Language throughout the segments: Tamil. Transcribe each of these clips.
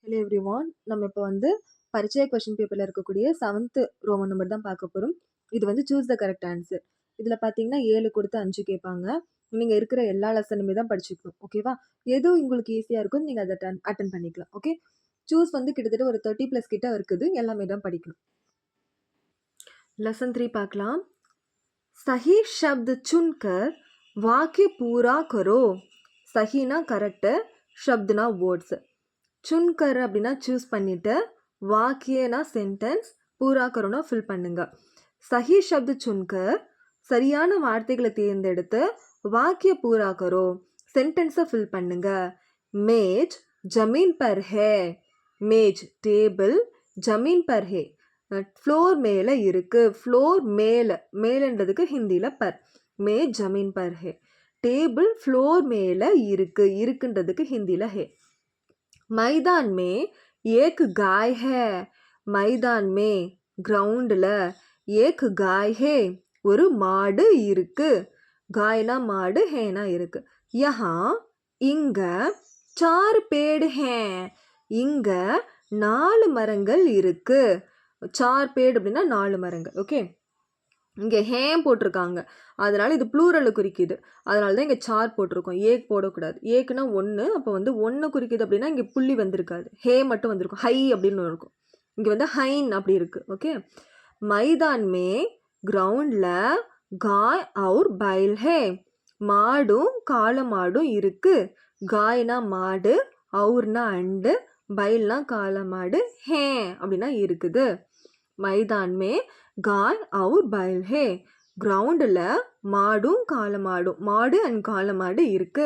Hello everyone. நம்ம இப்போ வந்து பரீட்சை கொஸ்டின் பேப்பர்ல இருக்கக்கூடிய 7th ரோமன் நம்பர் தான் பார்க்க போறோம். இது வந்து சூஸ் த கரெக்ட் ஆன்சர். இதுல பார்த்தீங்கன்னா 7 கொடுத்து 5 கேட்பாங்க. நீங்க இருக்கிற எல்லா லெசனுமே தான் படிச்சுக்கணும். ஓகேவா? எது உங்களுக்கு ஈஸியா இருக்கோ நீங்க அதை அட்டென்ட் பண்ணிக்கலாம். ஓகே? சூஸ் வந்து கிட்டத்தட்ட ஒரு 30+ கிட்ட இருக்குது. எல்லாமே தான் படிக்கணும். लेसन 3 பார்க்கலாம். सही शब्द चुनकर वाक्य पूरा करो. सहीனா கரெக்ட், शब्दனா வேர்ட்ஸ். चुनकर அப்படின்னா சூஸ் பண்ணிட்டு, வாக்கியனா சென்டென்ஸ், பூரா கரோனா ஃபில் பண்ணுங்க. சஹி ஷப்து சுன்கர், சரியான வார்த்தைகளை தேர்ந்தெடுத்து வாக்கிய பூரா கரோ, சென்டென்ஸை ஃபில் பண்ணுங்க. மேஜ் ஜமீன் பர் ஹே. மேஜ் டேபிள், ஜமீன் பர் ஹே ஃப்ளோர் மேலே இருக்கு. ஃப்ளோர் மேலே, மேலன்றதுக்கு ஹிந்தியில் பர். மேஜ் ஜமீன் பர் ஹே. டேபிள் ஃப்ளோர் மேலே இருக்கு, இருக்குன்றதுக்கு ஹிந்தியில் ஹே. मैदान में एक गाय है. मैदान में ग्राउंडல एक गाय है, ஒரு மாடு இருக்கு. गायனா மாடு, ஹேனா இருக்கு. यहाँ இங்க 4 पेड़ हैं. இங்க 4 மரங்கள் இருக்கு. 4 पेड़ அப்படின்னா 4 மரங்கள். ஓகே, இங்கே ஹேம் போட்டிருக்காங்க, அதனால இது ப்ளூரலை குறிக்குது. அதனால தான் இங்கே சார் போட்டிருக்கோம். ஏக் போடக்கூடாது. ஏக்குன்னா 1, அப்போ வந்து 1 குறிக்குது அப்படின்னா இங்கே புள்ளி வந்திருக்காது, ஹே மட்டும் வந்திருக்கும். ஹை அப்படின்னு இருக்கும். இங்கே வந்து ஹைன் அப்படி இருக்கு. ஓகே, மைதான் மே கிரவுண்டில் காய் அவுர் பைல் ஹே. மாடும் காளை மாடும் இருக்கு. காய்னா மாடு, அவுர்னா அண்டு, பைல்னா காளை மாடு, ஹே அப்படின்னா இருக்குது. மைதான் மே गाय और बैल है. கிரவுண்டில் மாடும் காளை மாடும், மாடு அண்ட் காளை மாடு இருக்கு.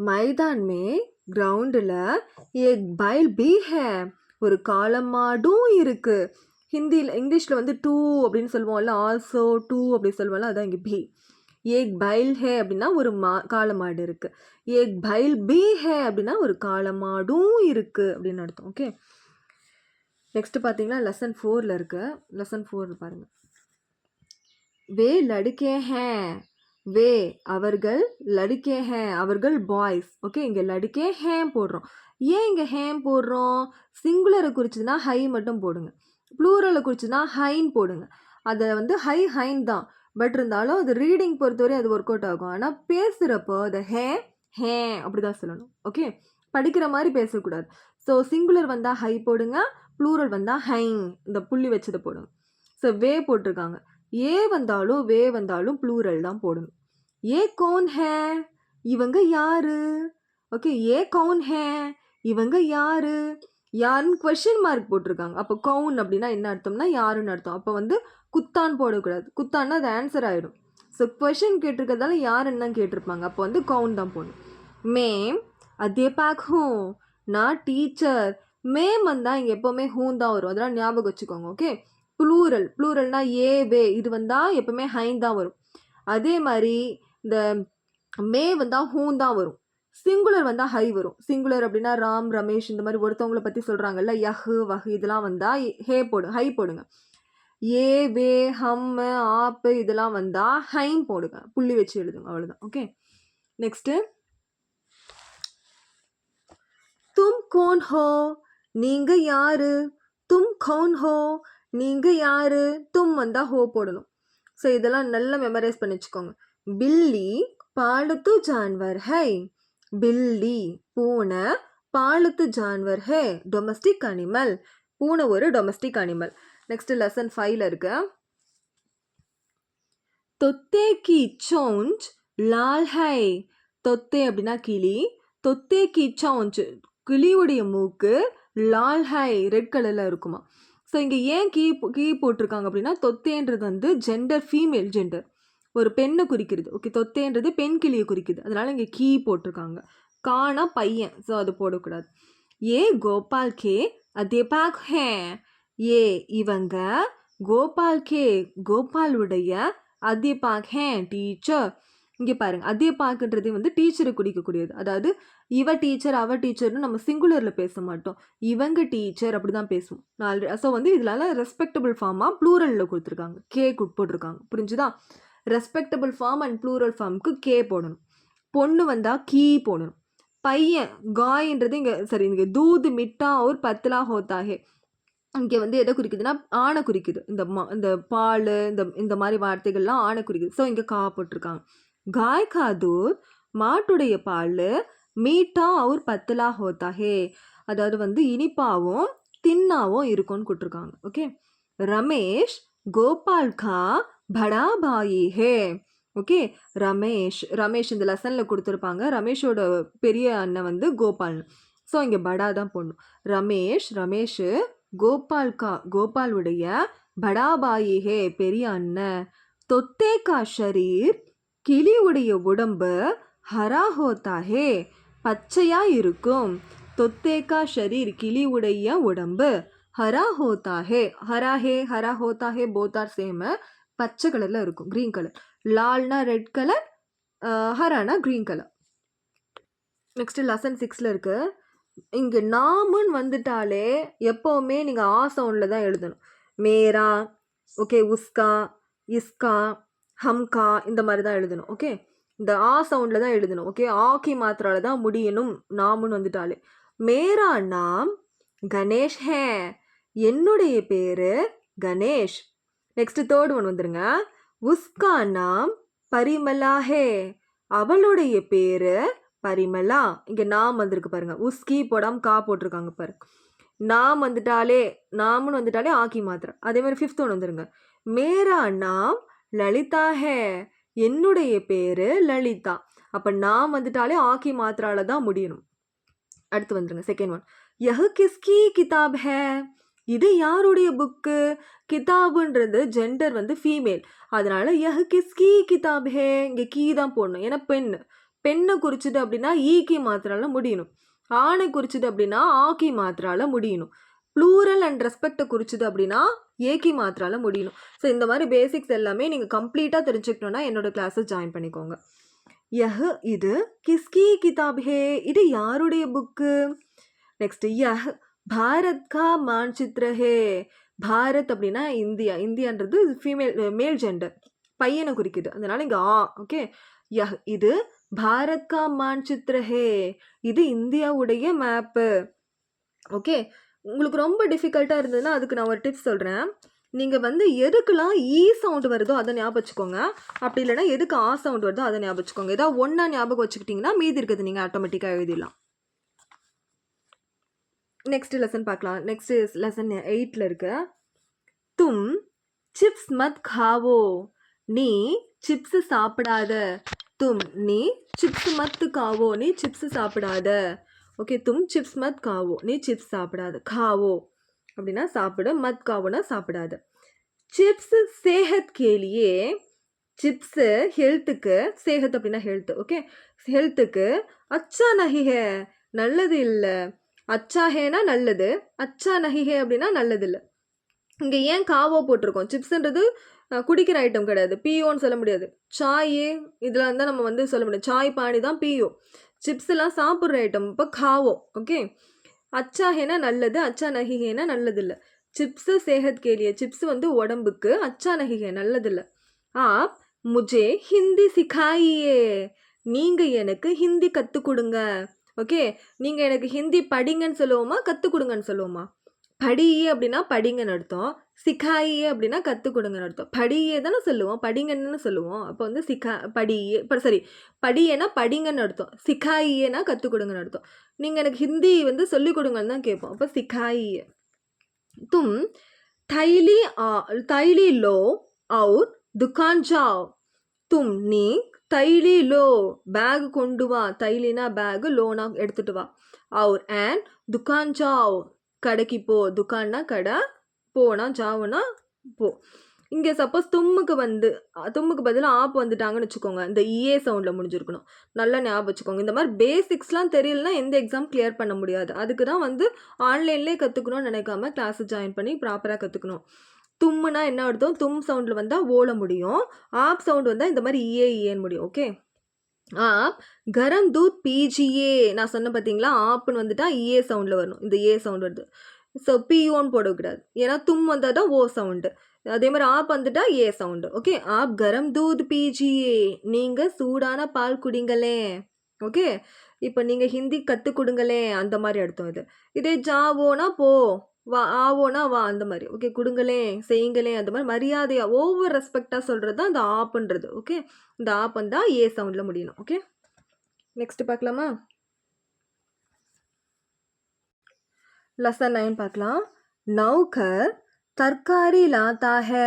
மைதான் மே கிரவுண்டில் एक बैल भी है. ஒரு காளை மாடும் இருக்கு. ஹிந்தியில் இங்கிலீஷில் வந்து டூ அப்படின்னு சொல்லுவோம்ல, ஆல்சோ டூ அப்படி சொல்லுவோம்ல, அதான் இங்கே பி. ஏக் பைல் ஹே அப்படின்னா ஒரு காளை மாடு இருக்கு. ஏக் பைல் பி ஹே அப்படின்னா ஒரு காளை மாடும் இருக்கு அப்படின்னு அர்த்தம். ஓகே, நெக்ஸ்ட் பார்த்தீங்கன்னா லெசன் 4ல் இருக்கு. லெசன் 4 பாருங்க. வே லடுக்கே ஹே. வே அவர்கள், லடுக்கே ஹே அவர்கள் பாய்ஸ். ஓகே, இங்கே லடுக்கே ஹேம் போடுறோம். ஏன் இங்கே ஹேம் போடுறோம்? சிங்குலரை குறிச்சதுன்னா ஹை மட்டும் போடுங்க, ப்ளூரலை குறிச்சதுன்னா ஹைன் போடுங்க. அதை வந்து ஹை ஹைன் தான், பட் இருந்தாலும் அது ரீடிங் பொறுத்தவரை அது ஒர்க் அவுட் ஆகும். ஆனால் பேசுகிறப்போ அதை ஹே ஹே அப்படி தான் சொல்லணும். ஓகே, படிக்கிற மாதிரி பேசக்கூடாது. ஸோ சிங்குலர் வந்தால் ஹை போடுங்க, ப்ளூரல் வந்தால் ஹைன் இந்த புள்ளி வச்சதை போடுங்க. ஸோ வே போட்டிருக்காங்க. ஏ வந்தாலும் வே வந்தாலும் ப்ளூரல் தான் போடணும். ஏ கௌன் ஹே, இவங்க யாரு. ஓகே, ஏ கௌன் ஹே இவங்க யாரு. யாருன்னு கொஷின் மார்க் போட்டிருக்காங்க. அப்போ கௌன் அப்படின்னா என்ன அர்த்தம்னா யாருன்னு அர்த்தம். அப்போ வந்து குத்தான் போடக்கூடாது. குத்தான்னா அது ஆன்சர் ஆகிடும். ஸோ கொஷின் கேட்டிருக்கிறதால யாருன்னு தான் கேட்டிருப்பாங்க. அப்போ வந்து கௌன் தான் போடணும். மேம் அத்தியாபக் ஹூ, நான் டீச்சர். மேம் வந்தால் இங்கே எப்போவுமே ஹூன் தான் வரும், அதெல்லாம் ஞாபகம் வச்சுக்கோங்க. ஓகே, ப்ளூரல், ப்ளூரல்னா ஏ வே இது வந்தால் எப்போவுமே ஹைன் தான் வரும். அதே மாதிரி இந்த மே வந்தால் ஹூன் தான் வரும். சிங்குலர் வந்தால் ஹை வரும். சிங்குலர் அப்படின்னா ராம், ரமேஷ் இந்த மாதிரி ஒருத்தவங்களை பற்றி சொல்கிறாங்கல்ல, யஹு வஹு இதெல்லாம் வந்தால் ஹே போடு, ஹை போடுங்க. ஏ வே ஹம் ஆப்பு இதெல்லாம் வந்தால் ஹைன் போடுங்க, புள்ளி வச்சு எழுதுங்க, அவ்வளோதான். ஓகே, நெக்ஸ்ட்டு தும் கோன் ஹோ, நீங்க யாரு. தும் கௌன் ஹோ, நீங்க யாரு. தும் வந்தா ஹோ போடணும். ஸோ இதெல்லாம் நல்லா மெமரைஸ் பண்ணி வச்சுக்கோங்க. பில்லி பாலத்து ஜான்வர் ஹை. பில்லி பூனை, பாலத்து ஜான்வர் ஹே டொமஸ்டிக் அனிமல். பூனை ஒரு டொமஸ்டிக் அனிமல். நெக்ஸ்ட் லெசன் 5ல் இருக்கு. தொத்தே கி சோஞ்ச் லால் ஹை. தொத்தே அப்படின்னா கிளி. தொத்தே கி சோஞ்ச் கிளியுடைய மூக்கு, லால் ஹை ரெட் கலரில் இருக்குமா. ஸோ இங்கே ஏன் கீ போட்டிருக்காங்க அப்படின்னா, தொத்தேன்றது வந்து ஜெண்டர், ஃபீமேல் ஜெண்டர், ஒரு பெண்ணை குறிக்கிறது. ஓகே, தொத்தேன்றது பெண் கிளியை குறிக்குது, அதனால இங்கே கீ போட்டிருக்காங்க. கானா பையன், ஸோ அது போடக்கூடாது. ஏ கோபால் கே அத்தியாபக் ஹே. ஏ இவங்க, கோபால் கே கோபாலுடைய, அத்தியாபக் ஹே டீச்சர். இங்கே பாருங்க, அத்தியாபக்ன்றது வந்து டீச்சரை குறிக்கக்கூடியது. அதாவது இவ டீச்சர் அவ டீச்சர்னு நம்ம சிங்குலரில் பேச மாட்டோம், இவங்க டீச்சர் அப்படி தான் பேசுவோம். ஸோ வந்து இதனால ரெஸ்பெக்டபிள் ஃபார்மாக ப்ளூரலில் கொடுத்துருக்காங்க, கே போட்டிருக்காங்க. புரிஞ்சுதா? ரெஸ்பெக்டபிள் ஃபார்ம் அண்ட் ப்ளூரல் ஃபார்முக்கு கே போடணும். பொண்ணு வந்தால் கீ போடணும். பையன் காயின்றது இங்கே சரி இங்கே தூது மிட்டா ஒரு பத்லா ஹோத்தாஹே இங்கே வந்து எதை குறிக்குதுன்னா ஆணை குறிக்குது. இந்த பால் இந்த மாதிரி வார்த்தைகள்லாம் ஆணை குறிக்குது. ஸோ இங்கே கா போட்டிருக்காங்க. காய் கா தூத் மாட்டுடைய பால் மீட்டா அவர் பத்லா ஹோத்தாஹே அதாவது வந்து இனிப்பாவும் தின்னாவும் இருக்கும்னு கொடுத்துருக்காங்க. ஓகே. ரமேஷ் கோபால் கா படா பாயி ஹே. ஓகே. ரமேஷ் இந்த லெசனில் கொடுத்துருப்பாங்க. ரமேஷோட பெரிய அண்ணன் வந்து கோபால். ஸோ இங்கே படா தான் போடணும். ரமேஷ் கோபாலுடைய படா பாயி ஹே பெரிய அண்ணன். தொத்தே கா ஷரீர் கிளியுடைய உடம்பு ஹரா ஹோத்தா ஹே பச்சையா இருக்கும். தொத்தே கா ஷரீர் கிளியுடைய உடம்பு ஹரா ஹோத்தா ஹே ஹரா ஹோத்தா ஹே போத் ஆர் சேம். பச்சை கலரில் இருக்கும், க்ரீன் கலர். லால்னா ரெட் கலர், ஹரானா க்ரீன் கலர். நெக்ஸ்ட் லெசன் 6ல் இருக்கு. இங்கே நாமுன்னு வந்துட்டாலே எப்போவுமே நீங்கள் ஆ சவுண்டில் தான் எழுதணும். மேரா, ஓகே, உஸ்கா, இஸ்கா, ஹம்கா இந்த மாதிரி தான் எழுதணும். ஓகே. இந்த ஆ சவுண்டில் தான் எழுதணும். ஓகே. ஆக்கி மாத்திரால தான் முடியணும் நாமுன்னு வந்துட்டாலே. மேரா நாம் கணேஷ் ஹே என்னுடைய பேர் கணேஷ். நெக்ஸ்ட் தேர்ட் ஒன் வந்துருங்க. உஸ்கா நாம் பரிமலா ஹே அவளுடைய பேரு பரிமலா. இங்கே நாம் வந்திருக்கு பாருங்க. உஸ்கி போடாம கா போட்டிருக்காங்க பாரு. நாமுன்னு வந்துட்டாலே ஆக்கி மாத்திரம். அதே மாதிரி 5th ஒன் வந்துருங்க. மேரா நாம் லலிதா ஹே என்னுடைய பேரு லலிதா. அப்போ நாம் வந்துட்டாலே ஆக்கி மாத்திரால தான் முடியணும். அடுத்து வந்துருங்க. Second one. யஹ் கிஸ்கி கிதாப் ஹே இது யாருடைய புக்கு? கிதாபுன்றது ஜெண்டர் வந்து ஃபீமேல், அதனால யஹ் கிஸ்கி கிதாப் ஹே இங்கே கீ தான் போடணும். ஏன்னா பெண்ணை குறிச்சுது அப்படின்னா ஈக்கி மாத்திரால முடியணும். ஆணை குறிச்சுது அப்படின்னா ஆக்கி மாத்திரால முடியணும். ப்ளூரல் அண்ட் ரெஸ்பெக்டை குறிச்சுது அப்படின்னா ஏக்கி மாத்திரால முடியணும். ஸோ இந்த மாதிரி பேசிக்ஸ் எல்லாமே நீங்கள் கம்ப்ளீட்டாக தெரிஞ்சுக்கணுன்னா என்னோட கிளாஸஸ் ஜாயின் பண்ணிக்கோங்க. யஹ் இது கிஸ்கி கிதாப் ஹே இது யாருடைய புக்கு? நெக்ஸ்ட் யஹ் பாரத் கா மான்சித்ர ஹே பாரத் அப்படின்னா இந்தியான்றது மேல் ஜெண்டர், பையனை குறிக்குது, அதனால இங்கே ஆ. ஓகே. யஹ் இது பாரத் கா மான்சித்ர ஹே இது இந்தியாவுடைய மேப்பு. ஓகே. உங்களுக்கு ரொம்ப டிஃபிகல்ட்டாக இருந்ததுன்னா அதுக்கு நான் ஒரு டிப்ஸ் சொல்கிறேன். நீங்கள் வந்து எதுக்கெல்லாம் ஈ சவுண்டு வருதோ அதை ஞாபகம் வச்சுக்கோங்க. அப்படி இல்லைன்னா எதுக்கு ஆ சவுண்டு வருதோ அதை ஞாபகம் வச்சுக்கோங்க. ஏதாவது ஒன்றா ஞாபகம் வச்சுக்கிட்டிங்கன்னா மீதி இருக்கிறது நீங்கள் ஆட்டோமேட்டிக்காக எழுதிடலாம். நெக்ஸ்ட் லெசன் பார்க்கலாம். நெக்ஸ்ட் லெசன் 8ல் இருக்கு. தும் சிப்ஸ் மத் காவோ நீ சிப்ஸ் சாப்பிடாத. நீ சிப்ஸ் மத் காவோ நீ சிப்ஸ் சாப்பிடாத. ஓகே. தும் சிப்ஸ் மத் காவோ நீ சிப்ஸ் சாப்பிடாத. காவோ அப்படின்னா சாப்பிடு, மத் காவோனா சாப்பிடாத. சிப்ஸ் சேஹத் கேலியே சிப்ஸு ஹெல்த்துக்கு, சேஹத் அப்படின்னா ஹெல்த். ஓகே. ஹெல்த்துக்கு அச்சா நஹி ஹே நல்லது இல்லை. அச்சா ஹேனா நல்லது, அச்சா நஹி ஹே அப்படின்னா நல்லது இல்லை. இங்கே ஏன் காவோ போட்டிருக்கோம்? சிப்ஸ்ன்றது குடிக்கிற ஐட்டம் கிடையாது, பியோன்னு சொல்ல முடியாது. சாயே இதில் இருந்தால் நம்ம வந்து சொல்ல முடியாது. சாய் பானி தான் பியோ. சிப்ஸ்லாம் சாப்பிட்ற ஐட்டம். இப்போ காவோ. ஓகே. அச்சா ஹேனா நல்லது, அச்சா நஹி ஹேனா நல்லது இல்லை. சிப்ஸு சேஹத் கேலியே சிப்ஸ் வந்து உடம்புக்கு, அச்சா நஹி ஹே நல்லது இல்லை. ஆப் முஜே ஹிந்தி சிக்காயியே நீங்கள் எனக்கு ஹிந்தி கற்றுக் கொடுங்க. ஓகே. நீங்கள் எனக்கு ஹிந்தி படிங்கன்னு சொல்லுவோமா கற்றுக் கொடுங்கன்னு சொல்லுவோமா? படியே அப்படின்னா படிங்கன்னு அர்த்தம், சிக்காயே அப்படின்னா கற்றுக் கொடுங்கன்னு அர்த்தம். படியே தானே சொல்லுவோம், படிங்கன்னு சொல்லுவோம். அப்போ வந்து படியே படியேனா படிங்கன்னு அர்த்தம், சிக்காயியேனா கற்றுக் கொடுங்கன்னு அர்த்தம். நீங்கள் எனக்கு ஹிந்தி வந்து சொல்லிக் கொடுங்கன்னு தான் கேட்போம். அப்போ சிக்காயியே. தும் தைலி லோ அவுர் துக்கான் ஜாவ். நீ தைலி லோ பேக் கொண்டு வா. தைலினா பேக், லோனா எடுத்துட்டு வா. அவுர் அண்ட் துக்கான் ஜாவ் கடைக்கு போ. துக்கான்னா கடை, போனா ஜாவுனா போ. இங்கே சப்போஸ் தும்முக்கு பதிலாக ஆப் வந்துட்டாங்கன்னு வச்சுக்கோங்க, இந்த இஏ சவுண்டில் முடிஞ்சிருக்கணும். நல்லா ஞாபகம் வச்சுக்கோங்க. இந்த மாதிரி பேசிக்ஸ்லாம் தெரியலனா எந்த எக்ஸாம் கிளியர் பண்ண முடியாது. அதுக்கு தான் வந்து ஆன்லைன்லேயே கற்றுக்கணும்னு நினைக்காம கிளாஸை ஜாயின் பண்ணி ப்ராப்பராக கற்றுக்கணும். தும்முனா என்ன அர்த்தம்? தும் சவுண்டில் வந்தால் ஓல முடியும், ஆப் சவுண்டு வந்தால் இந்த மாதிரி இஏன்னு முடியும். ஓகே. ஆப் கரம் தூத் பீஜியே நான் சொன்ன பார்த்தீங்களா, ஆப்புன்னு வந்துட்டா இஏ சவுண்டில் வரணும். இந்த ஏ சவுண்ட் வருது. ஸோ பிஓன்னு போடக்கூடாது, ஏன்னா தும் வந்தால் தான் ஓ சவுண்டு. அதே மாதிரி ஆப் வந்துட்டா ஏ சவுண்டு. ஓகே. ஆப் கரம் தூத் பீஜியே நீங்கள் சூடான பால் குடிங்களே. ஓகே. இப்போ நீங்கள் ஹிந்தி கற்றுக் கொடுங்களேன் அந்த மாதிரி அர்த்தம் இது. இதே ஜாவோனா போ, வா ஆவோனா வா அந்த மாதிரி. ஓகே, கொடுங்களேன், செய்யுங்களேன் அந்த மாதிரி மரியாதையாக ஓவர் ரெஸ்பெக்டாக சொல்கிறது தான் இந்த ஆப்புன்றது. ஓகே, இந்த ஆப் வந்தால் ஏ சவுண்டில் முடியணும். ஓகே, நெக்ஸ்ட் பார்க்கலாமா? லெசன் 9 பார்க்கலாம். நௌகர் தர்காரி லாத்தா ஹே.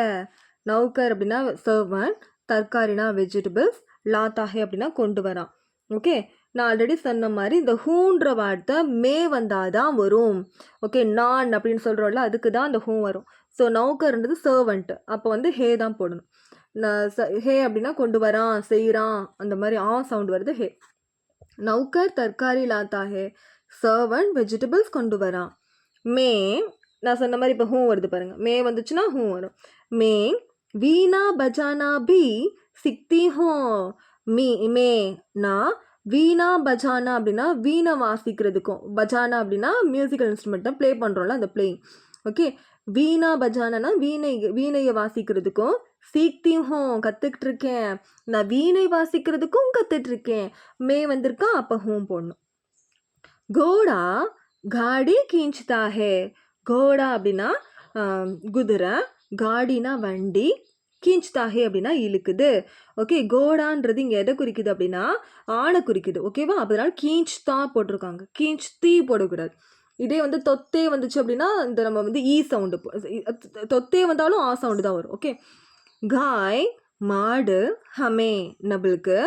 நௌகர் அப்படின்னா சர்வன்ட், தர்காரினா வெஜிடபிள்ஸ், லாத்தா ஹே அப்படின்னா கொண்டு வரான். ஓகே, நான் ஆல்ரெடி சொன்ன மாதிரி இந்த ஹூன்ற வார்த்தை மே வந்தாதான் வரும். ஓகே, நான் அப்படின்னு சொல்கிறோம்ல அதுக்கு தான் அந்த ஹூ வரும். ஸோ நௌகர்ன்றது சர்வன்ட்டு, அப்போ வந்து ஹே தான் போடணும். ஹே அப்படின்னா கொண்டு வரான், செய்கிறான், அந்த மாதிரி சவுண்ட் வருது ஹே. நௌகர் தர்காரி லாத்தா ஹே, சர்வன்ட் வெஜிடபிள்ஸ் கொண்டு வரான். மே, நான் சொன்ன மாதிரி இப்போ ஹூ வருது பாருங்க, மே வந்துச்சுன்னா ஹூ வரும். மே வீணா பஜானா பி சிக்தி ஹோ. மே நான் வீணா பஜானா அப்படின்னா வீணை வாசிக்கிறதுக்கும், பஜானா அப்படின்னா மியூசிக்கல் இன்ஸ்ட்ருமெண்ட் தான் ப்ளே பண்ணுறோம்ல அந்த பிளேயிங். ஓகே, வீணா பஜானா வீணையை வாசிக்கிறதுக்கும், சீக்தி ஹோ கற்றுக்கிட்டு இருக்கேன், நான் வீணை வாசிக்கிறதுக்கும் கற்றுட்டு இருக்கேன். மே வந்திருக்கா அப்போ ஹூம் போடணும். கோடா காடி கீஞ்சுதா ஹே. கோடா அப்படின்னா குதிரை, காடினா வண்டி, கீஞ்சுதா ஹே அப்படின்னா இழுக்குது. ஓகே, கோடான்றது இங்கே எதை குறிக்குது அப்படின்னா ஆணை குறிக்குது. ஓகேவா, அதனால கீஞ்சுதா போட்டிருக்காங்க, கீஞ்சுத்தி போடக்கூடாது. இதே வந்து தொத்தே வந்துச்சு அப்படின்னா இந்த நம்ம வந்து ஈ சவுண்டு, தொத்தே வந்தாலும் சவுண்டு தான் வரும். ஓகே, காய் மாடு, ஹமே நம்மளுக்கு,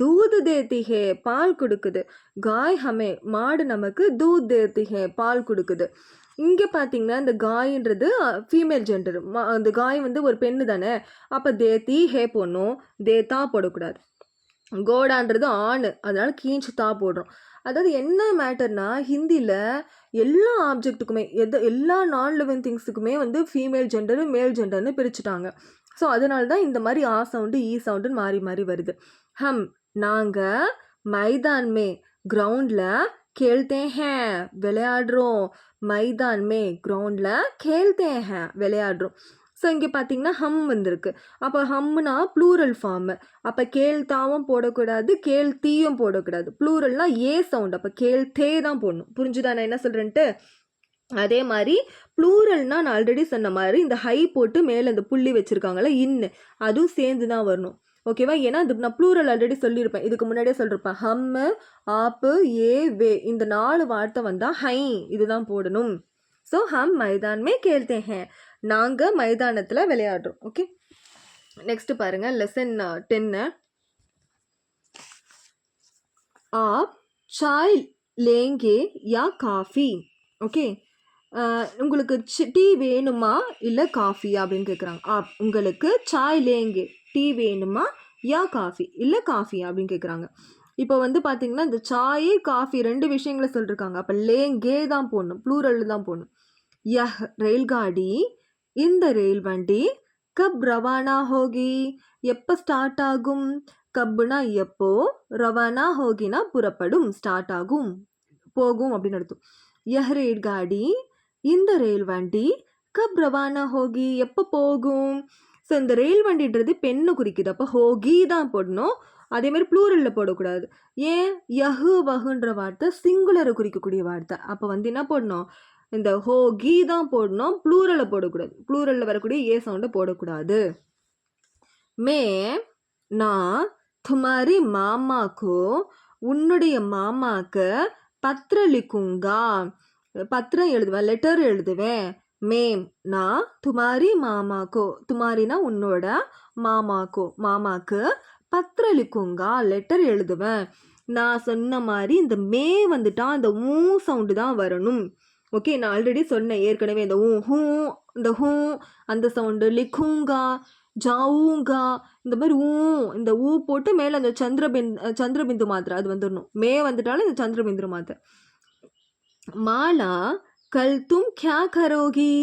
தூது தேத்தி ஹே பால் கொடுக்குது. காய் ஹமே மாடு நமக்கு, தூத் தேத்தி ஹே பால் கொடுக்குது. இங்கே பார்த்தீங்கன்னா இந்த காயின்றது ஃபீமேல் ஜெண்டர், அந்த காய் வந்து ஒரு பெண்ணு தானே, அப்போ தேத்தி ஹே போடணும், தேத்தா போடக்கூடாது. கோடான்றது ஆண், அதனால கீஞ்சு தா போடுறோம். அதாவது என்ன மேட்டர்னா ஹிந்தியில் எல்லா ஆப்ஜெக்ட்டுக்குமே எல்லா நான் லிவிங் திங்ஸுக்குமே வந்து ஃபீமேல் ஜெண்டரு மேல் ஜெண்டர்னு பிரிச்சுட்டாங்க. ஸோ அதனால தான் இந்த மாதிரி சவுண்டு ஈ சவுண்டுன்னு மாறி மாறி வருது. ஹம் நாங்கள் மைதான் மே கிரவுண்டில் கேள்தே ஹே விளையாடுறோம். மைதான் மே கிரவுண்டில் கேள்தே ஹே விளையாடுறோம். ஸோ இங்கே பார்த்தீங்கன்னா ஹம் வந்திருக்கு, அப்போ ஹம்னா ப்ளூரல் ஃபார்மு, அப்போ கேள்தாவும் போடக்கூடாது, கேள்தீயும் போடக்கூடாது. ப்ளூரல்னால் ஏ சவுண்ட், அப்போ கேள்தே தான் போடணும். புரிஞ்சுதா நான் என்ன சொல்கிறேன்ட்டு? அதே மாதிரி ப்ளூரல்னால் நான் ஆல்ரெடி சொன்ன மாதிரி இந்த ஹை போட்டு மேலே இந்த புள்ளி வச்சுருக்காங்களே இன்னு, அதுவும் சேர்ந்து தான் வரணும். ஓகேவா, ஏன்னா இது நான் ப்ளூரல் ஆல்ரெடி சொல்லியிருப்பேன், இதுக்கு முன்னாடியே சொல்லியிருப்பேன். ஹம்மு, ஆப்பு, ஏ, வே இந்த 4 வார்த்தை வந்தால் ஹை இதுதான் போடணும். ஸோ ஹம் மைதான் மே கேள்தே ஹே, நாங்கள் மைதானத்தில் விளையாடுறோம். ஓகே, நெக்ஸ்ட் பாருங்க லெசன் 10. आप चाय लेंगे या காஃபி. ஓகே, உங்களுக்கு டீ வேணுமா இல்லை காஃபியா அப்படின்னு கேட்குறாங்க. உங்களுக்கு சாய் லேங்கே டீ வேணுமா யா காஃபி இல்லை காஃபியா அப்படின்னு கேட்குறாங்க. இப்போ வந்து பார்த்தீங்கன்னா இந்த சாய் காஃபி 2 விஷயங்களை சொல்லியிருக்காங்க, அப்போ லேங்கே தான் போடணும், ப்ளூரல் தான் போடணும். யஹ் ரெயில்காடி, இந்த ரயில் வண்டி, கப் ரவானா ஹோகி எப்போ ஸ்டார்ட் ஆகும். கப்புனா எப்போ, ரவானா ஹோகினா புறப்படும், ஸ்டார்ட் ஆகும், போகும் அப்படின்னு அர்த்தம். யஹ் ரெயில்காடி இந்த ரயில் வண்டி, கப் ரவானா ஹோகி எப்போ போகும். ஸோ இந்த ரயில் வண்டின்றது பெண்ணு குறிக்குது, அப்போ ஹோகி தான் போடணும். அதேமாதிரி ப்ளூரலில் போடக்கூடாது. ஏன், யஹு வகுன்ற வார்த்தை சிங்குலரை குறிக்கக்கூடிய வார்த்தை, அப்போ வந்து என்ன போடணும், இந்த ஹோகி தான் போடணும், ப்ளூரலை போடக்கூடாது. ப்ளூரலில் வரக்கூடிய ஏ சவுண்டை போடக்கூடாது. மே நான் துமாரி மாமாக்கோ உன்னுடைய மாமாக்கு பத்திர லிக்குங்கா, பத்திரம் எழுதுவேன், லெட்டர் எழுதுவேன். மேம் நான் துமாரி மாமாக்கோ, துமாரினா உன்னோட, மாமாக்கோ மாமாக்கு, பத்திர லிக்குங்கா லெட்டர் எழுதுவேன். நான் சொன்ன மாதிரி இந்த மே வந்துட்டா அந்த ஊ சவுண்டு தான் வரணும். ஓகே, நான் ஆல்ரெடி சொன்னேன் ஏற்கனவே, இந்த ஹூ இந்த ஹூ அந்த சவுண்டு, லிக்குங்கா ஜாவுங்கா இந்த மாதிரி இந்த ஊ போட்டு மேலே அந்த சந்திரபிந்து மாத்திரை அது வந்துடணும். மே வந்துட்டாலும் இந்த சந்திரபிந்து மாத்திரை. மாலா கல் தும் கியா கரோகி.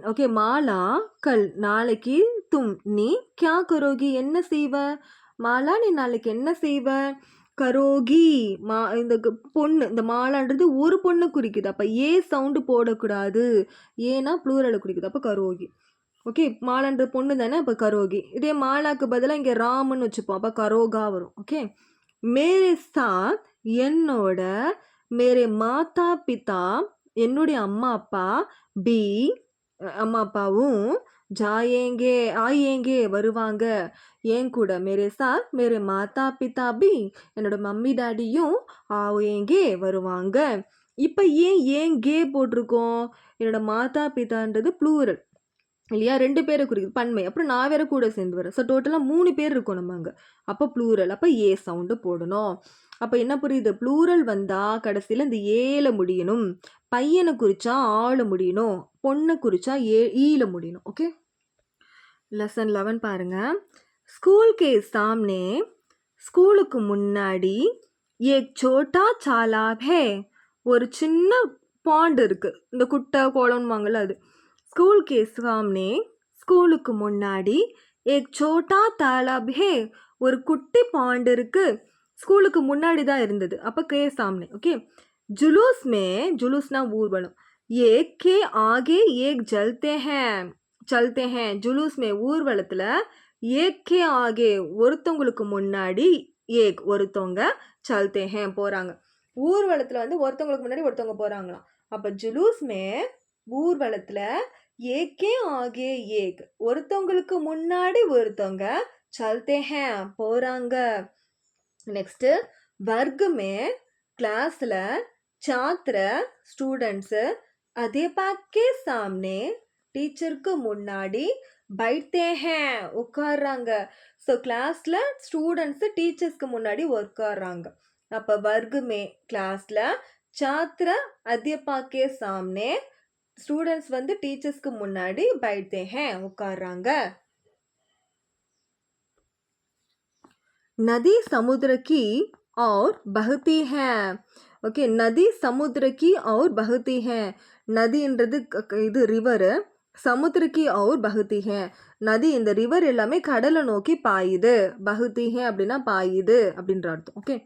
ஓகே, மாலா கல் நாளைக்கு, தும் நீ, கியா கரோகி என்ன செய்வ. மாலா நீ நாளைக்கு என்ன செய்வ. கரோகி இந்த பொண்ணு, இந்த மாலான்றது ஒரு பொண்ணு குறிக்குது, அப்போ ஏ சவுண்டு போடக்கூடாது, ஏன்னா ப்ளூரலை குறிக்குது, அப்போ கரோகி. ஓகே, மாலான்ற பொண்ணு தானே, அப்போ கரோகி. இதே மாலாக்கு பதிலாக இங்கே ராமுன்னு வச்சுப்போம், அப்போ கரோகா வரும். ஓகே, மேரே சாத் என்னோட மேரே மாதா பிதா என்னுடைய அம்மா அப்பா பி அம்மா அப்பாவும் ஜாயேங்கே ஆயேங்கே வருவாங்க என் கூட மேரே சாத் மேரே மாதா பிதா பி என்னோட மம்மி டாடியும் ஆயேங்கே வருவாங்க. இப்போ ஏங்கே போட்டிருக்கோம்? என்னோட மாதா பிதான்றது ப்ளூரல் இல்லையா, 2 பேரை குறிக்குது பன்மை. அப்புறம் நான் வேற கூட சேர்ந்து வரேன். ஸோ டோட்டலாக 3 பேர் இருக்கோம் நம்ம அங்கே. அப்போ ப்ளூரல், அப்போ ஏ சவுண்டு போடணும். அப்போ என்ன புரியுது? ப்ளூரல் வந்தால் கடைசியில் இந்த ஏல முடியணும். பையனை குறிச்சா ஆள முடியணும், பொண்ணை குறிச்சா ஈல முடியணும். ஓகே, லெசன் 11 பாருங்க. ஸ்கூல் கே சாம்னே, ஸ்கூலுக்கு முன்னாடி ஏக் சோட்டா சாலாப் ஹே, ஒரு சின்ன பாண்ட் இருக்கு. இந்த குட்டை குளம்வாங்கல்ல அது. ஸ்கூல் கே சாம்னே, ஸ்கூலுக்கு முன்னாடி ஏக் சோட்டா தாலாப் ஹே, ஒரு குட்டி பாண்ட் இருக்கு. ஸ்கூலுக்கு முன்னாடி தான் இருந்தது. அப்போ கே சாம்னே. ஓகே, ஜுலூஸ் மே, ஜுலூஸ்னா ஊர்வலம். ஏக் கே ஆகே ஏக் ஜல்தே ஹேன், சல்தே ஹேன். ஜுலூஸ் மே ஊர்வலத்தில் ஏக் கே ஆகே ஒருத்தவங்களுக்கு முன்னாடி ஏக் ஒருத்தவங்க சல்தே ஹேன் போகிறாங்க. ஊர்வலத்தில் வந்து ஒருத்தவங்களுக்கு முன்னாடி ஒருத்தவங்க போகிறாங்களாம். அப்போ ஜுலூஸ் மே ஊர்வலத்தில் ஏக்கே ஆகே ஏக் ஒருத்தவங்களுக்கு முன்னாடி ஒருத்தவங்க சல்தே ஹேன் போகிறாங்க. நெக்ஸ்ட்டு வர்க் மே கிளாஸில் छात्र ஸ்டூடெண்ட்ஸு அத்தியாபக் கே சாம்னே டீச்சருக்கு முன்னாடி बैठते हैं உட்கார்றாங்க. ஸோ கிளாஸில் ஸ்டூடெண்ட்ஸு டீச்சர்ஸ்க்கு முன்னாடி உட்கார்றாங்க. அப்போ வர்க் மே கிளாஸில் छात्र அத்தியாபக் கே சாம்னே ஸ்டூடெண்ட்ஸ் வந்து டீச்சர்ஸ்க்கு முன்னாடி बैठते हैं உட்கார்றாங்க. नदी समुद्र की और बहती है. ஓகே, நதி சமுத்திர கி और बहती है. நதின்றது இது ரிவரு, சமுத்திர கி और बहती है. நதி இந்த ரிவர் எல்லாமே கடலை நோக்கி பாயுது. பகுதி ஹே அப்படின்னா பாயுது அப்படின்ற அர்த்தம். ஓகே,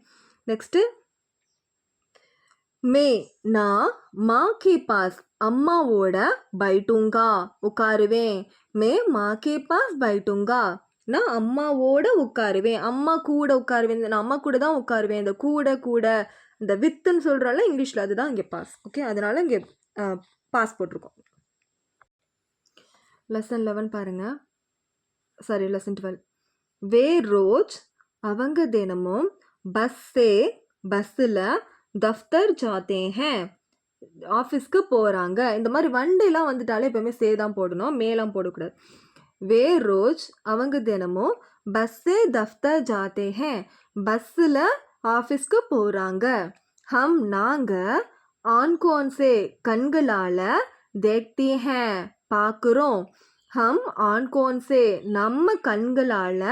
நெக்ஸ்ட்டு மே, நான் மா கே பாஸ் அம்மாவோட பைட்டுங்கா உட்காருவேன். மே மா கே பாஸ் பைட்டுங்கா, நான் அம்மாவோட உட்காருவேன். அம்மா கூட உட்காருவேன். நான் அம்மா கூட தான் உட்காருவேன். இந்த கூட கூட இந்த வித்துன்னு சொல்கிறோம்ல இங்கிலீஷில், அதுதான் இங்கே பாஸ். ஓகே, அதனால இங்கே பாஸ் போட்டிருக்கோம். லெசன் 11 பாருங்க. Sorry, lesson 12. வே ரோஜ் அவங்க தினமும் பஸ்ஸில் தஃப்தர் ஜாத்தே ஹேன் ஆஃபீஸ்க்கு போகிறாங்க. இந்த மாதிரி வண்டிலாம் வந்துட்டாலே எப்போவுமே சே தான் போடணும், மேலாம் போடக்கூடாது. வே ரோஜ் அவங்க தினமும் பஸ்ஸே தஃப்தர் ஜாத்தே ஹேன் பஸ்ஸில் ஆஃபீஸ்க்கு போகிறாங்க. ஹம் நாங்கள் ஆன்கோன்சே கண்களால் தேக்தே ஹேன் பார்க்குறோம். ஹம் ஆன்கோன்சே நம்ம கண்களால்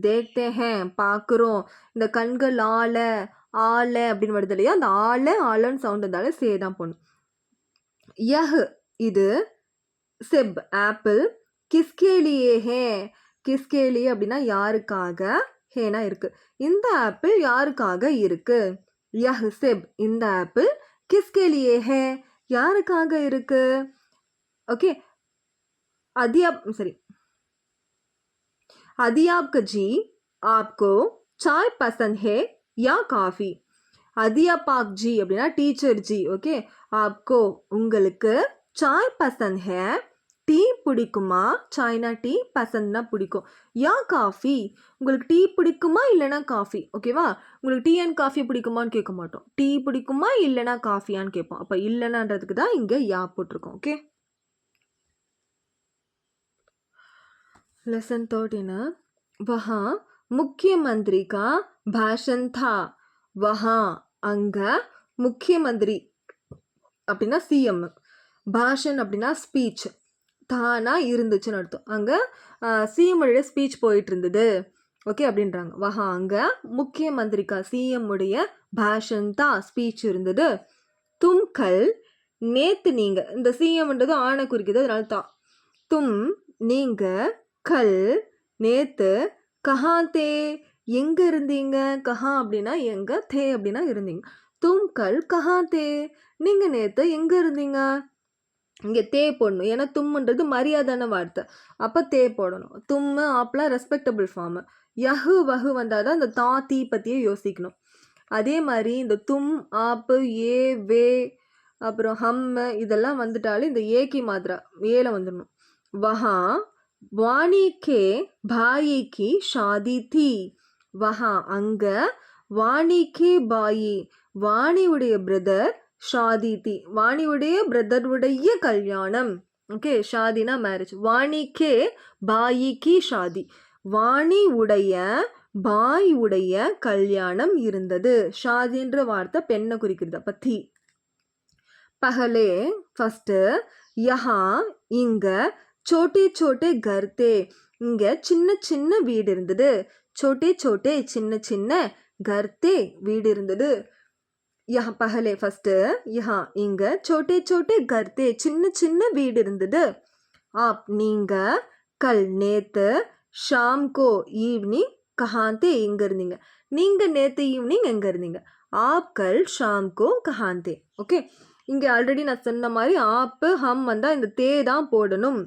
தேக்தே ஹேன் பார்க்குறோம். இந்த கண்களால் ஆல அப்படின்னு வருது இல்லையா, அந்த ஆலன்னு சவுண்ட் இருந்தாலும் சே தான் போடணும். யஹ் இது, செப் ஆப்பிள், கிஸ்கேலியே ஹே, கிஸ்கேலியே அப்படின்னா யாருக்காக, ஹேனா இருக்கு. இந்த ஆப்பிள் யாருக்காக இருக்கு. யஹ் செப் இந்த ஆப்பிள், கிஸ்கேலியே ஹே யாருக்காக இருக்கு. ஓகே, अध्यापक जी आपको चाय पसंद है या काफ़ी. अध्यापक जी அப்படின்னா டீச்சர் ஜி. ஓகே, आपको உங்களுக்கு चाय पसंद है டீ பிடிக்குமா. சாய்னா டீ, பசந்த்னா பிடிக்கும். யா காஃபி உங்களுக்கு டீ பிடிக்குமா இல்லைனா காஃபி. ஓகேவா, உங்களுக்கு டீ அண்ட் காஃபி பிடிக்குமான்னு கேட்க மாட்டோம். டீ பிடிக்குமா இல்லைனா காஃபியான்னு கேட்போம். அப்போ இல்லைனான்றதுக்கு தான் இங்கே யா போட்டிருக்கோம். Okay, lesson 13. वहाँ मुख्यमंत्री का भाषण था. वहाँ அங்க முக்கியமந்திரி அப்படின்னா சிஎம், பாஷன் அப்படின்னா ஸ்பீச், தானா இருந்துச்சுன்னு அர்த்தம். அங்கே சிஎம்முடைய ஸ்பீச் போயிட்டு இருந்தது. ஓகே அப்படின்றாங்க. வஹா அங்கே முக்கியமந்திரிக்கா சிஎம் உடைய பாஷன் தான் ஸ்பீச் இருந்தது. தும் கல் நேத்து நீங்கள், இந்த சிஎம்ன்றது ஆணை குறிக்குது, அதனால தான். தும் நீங்கள், கல் நேத்து, கஹா தே எங்கே இருந்தீங்க. கஹா அப்படின்னா எங்கே, தே அப்படின்னா இருந்தீங்க. தும் கல் கஹா தே நீங்கள் நேற்று எங்கே இருந்தீங்க. இங்கே தே போடணும், ஏன்னா தும்முன்றது மரியாதையான வார்த்தை. அப்போ தே போடணும். தும்மு ஆப்லாம் ரெஸ்பெக்டபிள் ஃபார்மு. யஹு வஹு வந்தால் தான் இந்த தா தீ பற்றியே யோசிக்கணும். அதே மாதிரி இந்த தும் ஆப்பு ஏ வே அப்புறம் ஹம் இதெல்லாம் வந்துட்டாலே இந்த ஏக்கி மாத்திரா ஏல வந்துடணும். வஹா வாணி கே பாயி கி ஷாதி தி. வஹா அங்க வாணி கே பாயி வாணியுடைய பிரதர் ஷாதி தி வாணியுடைய பிரதருடைய கல்யாணம். ஓகே, ஷாதினா மேரேஜ். வாணி கே பாயி கி ஷாதி வாணி உடைய பாய் உடைய கல்யாணம் இருந்தது. ஷாதின்ற வார்த்தை பெண்ணை குறிக்கிறது. அப்ப தி. பகலே ஃபர்ஸ்ட் யஹா இங்க சோட்டே சோட்டே கர் தே இங்க சின்ன சின்ன வீடு இருந்தது. சோட்டே சோட்டே சின்ன சின்ன கர் தே வீடு இருந்தது. யஹா பகலே ஃபர்ஸ்ட் யஹா இங்க சோட்டே சோட்டே கர் தே சின்ன சின்ன வீடு இருந்தது. ஆப் நீங்க கல் நேத்து ஷாம் கோ ஈவினிங் கஹாந்தே எங்க இருந்தீங்க. நீங்க நேத்து ஈவினிங் எங்க இருந்தீங்க. ஆப் கல் ஷாம் கோ கஹாந்தே. ஓகே, இங்கே ஆல்ரெடி நான் சொன்ன மாதிரி ஆப்பு ஹம் வந்தால் இந்த தே தான் போடணும்.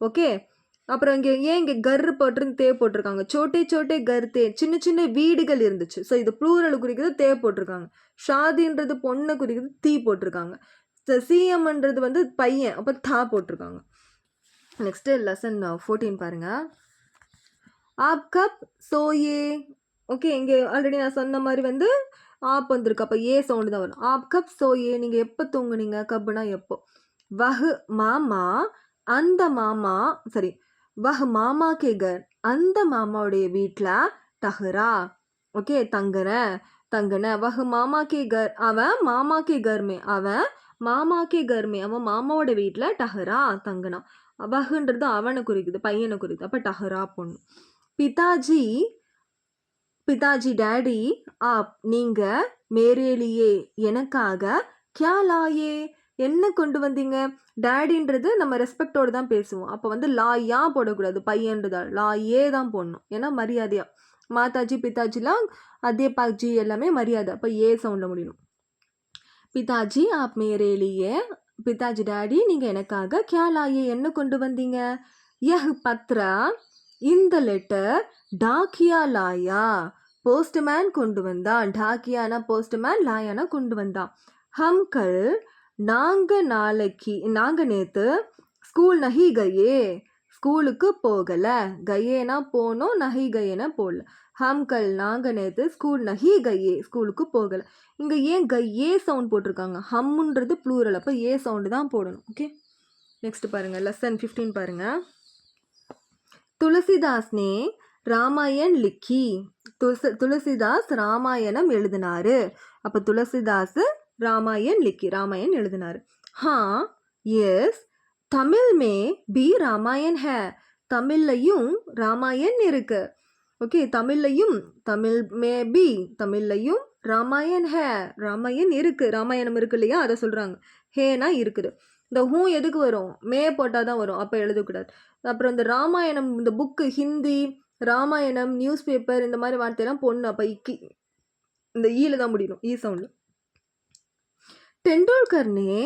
ஓகே, அப்புறம் இங்கே கர் போட்டிருந்து தே போட்டிருக்காங்க. சோட்டே சோட்டே கர் தே சின்ன சின்ன வீடுகள் இருந்துச்சு. ஸோ இது ப்ளூரல் குறிக்கிறது தே போட்டிருக்காங்க. ஷாதின்றது பொண்ணை குறிக்கிறது தீ போட்டிருக்காங்க. சிஎம்ன்றது வந்து பையன், அப்போ தா போட்டிருக்காங்க. நெக்ஸ்ட்டு லெசன் 14 பாருங்க. ஆப் கப் சோயே. ஓகே, இங்கே ஆல்ரெடி நான் சொன்ன மாதிரி வந்து ஆப் வந்திருக்கு. அப்போ ஏ சவுண்டு தான் வரும். ஆப் கப் சோயே நீங்கள் எப்போ தூங்குனீங்க. கப்னா எப்போ. வஹ் மாமா அந்த மாமா சரி வஹ் மாமா கே கர் அந்த மாமாவுடைய வீட்டில் டஹரா. ஓகே, தங்குன வஹ் மாமா கே கர் அவன் மாமா கே கர்மே அவன் மாமா கே கர்மே அவன் மாமாவோட வீட்டில் டஹரா தங்குனான். வஹ்ன்றது அவனை குறிக்குது, பையனை குறிக்குது. அப்போ டஹரா பொண்ணு. பிதாஜி பிதாஜி டேடி ஆப் நீங்க மேரேலியே எனக்காக கியா லாயே என்ன கொண்டு வந்தீங்க. டேடின்றது நம்ம ரெஸ்பெக்டோடு தான் பேசுவோம். அப்போ வந்து லாயா போடக்கூடாது, பையன்றதா லாயே தான் போடணும். ஏன்னா மரியாதையா. மாதாஜி பிதாஜிலாம் அதேபாக்ஜி எல்லாமே மரியாதை. அப்போ ஏ சவுண்டில் முடியணும். பிதாஜி ஆப் மேரேலியே பிதாஜி டேடி நீங்கள் எனக்காக கியா லாயே என்ன கொண்டு வந்தீங்க. யஹ் பத்ரா இந்த லெட்டர் டாக்கியா லாயா போஸ்ட்மேன் கொண்டு வந்தான். டாக்கியானா போஸ்ட்மேன், லாயானா கொண்டு வந்தான். ஹம்கல் நாங்க நேத்து ஸ்கூல் நஹி கயே ஸ்கூலுக்கு போகல. கயேனா போனோம், நஹி கயேனா போகல. ஹம்கல் நாங்க நேத்து ஸ்கூல் நஹி கயே ஸ்கூலுக்கு போகல. இங்கே ஏன் கயே சவுண்ட் போட்டிருக்காங்க. ஹம்ன்றது ப்ளூரல், அப்போ ஏ சவுண்டு தான் போடணும். ஓகே, நெக்ஸ்ட் பாருங்க. லெசன் 15 பாருங்க. துளசிதாஸ் நே ராமாயண் லிக்கி. துளசிதாஸ் ராமாயணம் எழுதினாரு. அப்போ துளசிதாஸ் ராமாயண் லிக்கி ராமாயண் எழுதினாரு. ஹா எஸ் தமிழ் மே பி ராமாயண் ஹே தமிழ்லையும் ராமாயண் இருக்கு. ஓகே, தமிழ்லையும் தமிழ் மே பி தமிழ்லையும் ராமாயண் ஹே ராமாயண் இருக்கு. ராமாயணம் இருக்கு இல்லையா, அதை சொல்கிறாங்க. ஹேனா இருக்குது. இந்த ஹூ எதுக்கு வரும், மே போட்டால் தான் வரும், அப்போ எழுதக்கூடாது. அப்புறம் இந்த ராமாயணம் இந்த book Hindi Ramayana newspaper இந்த மாதிரி வார்த்தையெல்லாம் பொண்ணு. அப்போ இக்கி இந்த ஈல தான் முடியணும், ஈ சவுண்டு. டெண்டுல்கர்னே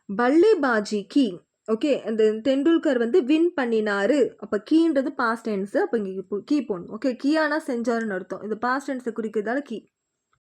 பல்லேபாஜி கி. ஓகே, அந்த டெண்டுல்கர் வந்து வின் பண்ணினாரு. அப்போ கீன்றது பாஸ்ட் டென்ஸு. அப்போ இங்கே கீ போடணும். ஓகே, கீயானா செஞ்சாருன்னு அர்த்தம். இந்த பாஸ்ட் டென்ஸை குறிக்கிறதால கீ.